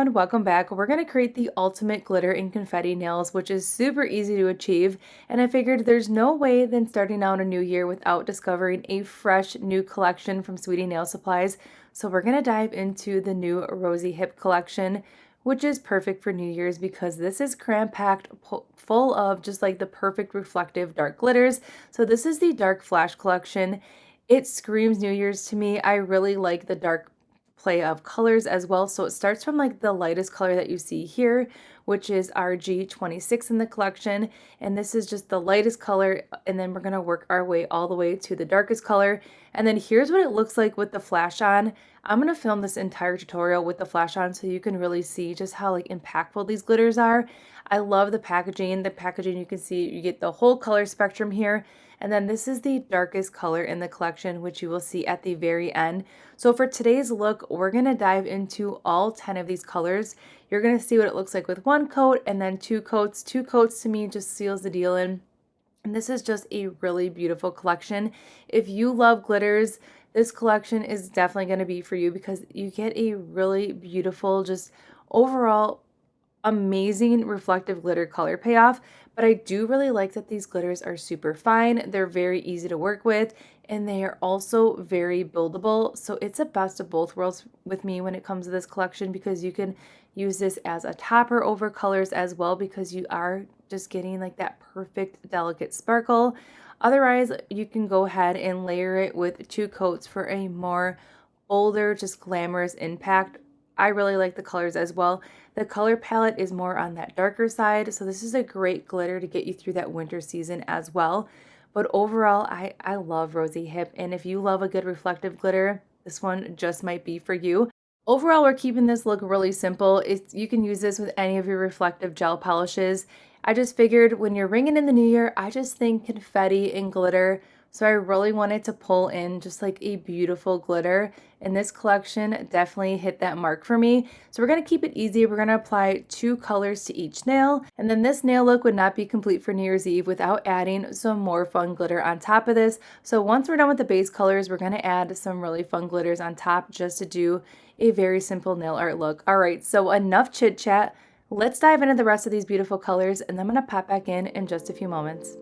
everyone, welcome back. We're going to create the ultimate glitter and confetti nails, which is super easy to achieve, and I figured there's no way than starting out a new year without discovering a fresh new collection from Sweetie Nail Supplies. So we're going to dive into the new ROZYhip collection, which is perfect for New Year's because this is cram-packed full of just like the perfect reflective dark glitters. So this is the Dark Flash collection. It screams New Year's to me. I really like the dark play of colors as well. So it starts from like the lightest color that you see here, which is RG26 in the collection. And this is just the lightest color. And then we're going to work our way all the way to the darkest color. And then here's what it looks like with the flash on. I'm going to film this entire tutorial with the flash on so you can really see just how like impactful these glitters are. I love the packaging. The packaging, you can see you get the whole color spectrum here. And then this is the darkest color in the collection, which you will see at the very end. So for today's look, we're going to dive into all 10 of these colors. You're going to see what it looks like with one coat and then two coats. Two coats to me just seals the deal in. And this is just a really beautiful collection. If you love glitters, this collection is definitely going to be for you because you get a really beautiful, just overall amazing reflective glitter color payoff. But I do really like that these glitters are super fine. They're very easy to work with, and they are also very buildable. So it's a best of both worlds with me when it comes to this collection because you can use this as a topper over colors as well because you are just getting like that perfect delicate sparkle. Otherwise, you can go ahead and layer it with two coats for a more bolder, just glamorous impact. I really like the colors as well. The color palette is more on that darker side, so this is a great glitter to get you through that winter season as well. But overall, I love ROZYhip, and if you love a good reflective glitter, this one just might be for you. Overall, we're keeping this look really simple. You can use this with any of your reflective gel polishes. I just figured when you're ringing in the new year, I just think confetti and glitter. So I really wanted to pull in just like a beautiful glitter, and this collection definitely hit that mark for me. So we're going to keep it easy. We're going to apply two colors to each nail, and then this nail look would not be complete for New Year's Eve without adding some more fun glitter on top of this. So once we're done with the base colors, we're going to add some really fun glitters on top just to do a very simple nail art look. All right, so enough chit chat. Let's dive into the rest of these beautiful colors, and then I'm going to pop back in just a few moments.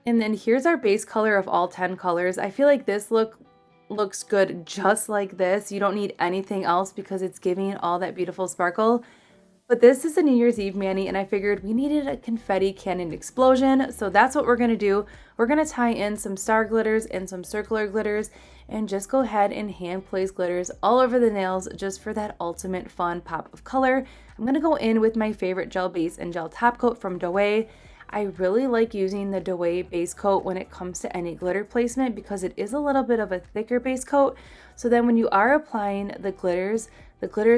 And then here's our base color of all 10 colors. I feel like this looks good just like this. You don't need anything else because it's giving all that beautiful sparkle. But this is a New Year's Eve mani, and I figured we needed a confetti cannon explosion, so that's what we're going to do. We're going to tie in some star glitters and some circular glitters and just go ahead and hand place glitters all over the nails just for that ultimate fun pop of color. I'm going to go in with my favorite gel base and gel top coat from Douai. I really like using the Douai base coat when it comes to any glitter placement because it is a little bit of a thicker base coat. So then when you are applying the glitters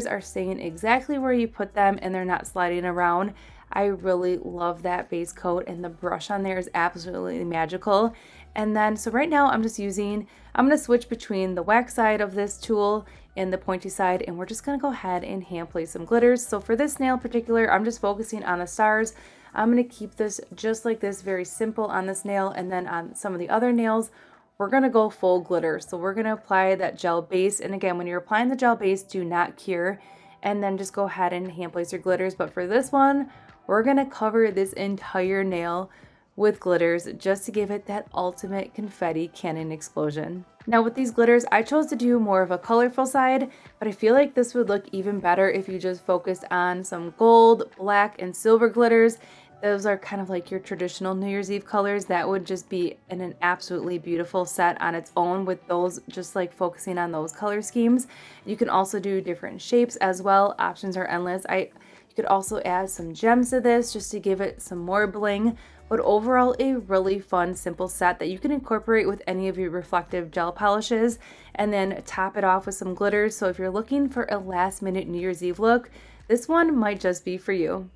are staying exactly where you put them and they're not sliding around. I really love that base coat, and the brush on there is absolutely magical. And then, so right now I'm going to switch between the wax side of this tool and the pointy side, and we're just going to go ahead and hand place some glitters. So for this nail in particular, I'm just focusing on the stars. I'm going to keep this just like this, very simple on this nail, and then on some of the other nails, we're going to go full glitter. So we're going to apply that gel base. And again, when you're applying the gel base, do not cure, and then just go ahead and hand place your glitters. But for this one, we're going to cover this entire nail with glitters just to give it that ultimate confetti cannon explosion. Now with these glitters, I chose to do more of a colorful side, but I feel like this would look even better if you just focused on some gold, black, and silver glitters. Those are kind of like your traditional New Year's Eve colors. That would just be an absolutely beautiful set on its own with those, just like focusing on those color schemes. You can also do different shapes as well. Options are endless. You could also add some gems to this just to give it some more bling. But overall, a really fun, simple set that you can incorporate with any of your reflective gel polishes and then top it off with some glitters. So if you're looking for a last minute New Year's Eve look, this one might just be for you.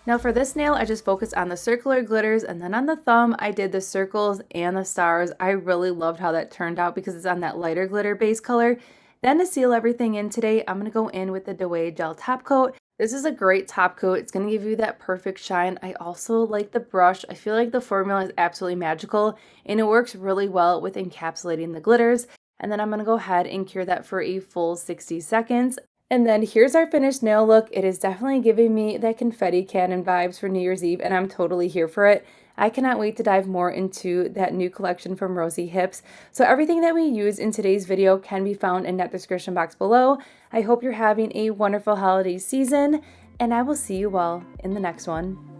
Now for this nail, I just focused on the circular glitters, and then on the thumb, I did the circles and the stars. I really loved how that turned out because it's on that lighter glitter base color. Then to seal everything in today, I'm going to go in with the Douai Gel Top Coat. This is a great top coat. It's going to give you that perfect shine. I also like the brush. I feel like the formula is absolutely magical, and it works really well with encapsulating the glitters. And then I'm going to go ahead and cure that for a full 60 seconds. And then here's our finished nail look. It is definitely giving me that confetti cannon vibes for New Year's Eve, and I'm totally here for it. I cannot wait to dive more into that new collection from ROZYhip. So everything that we use in today's video can be found in that description box below. I hope you're having a wonderful holiday season, and I will see you all in the next one.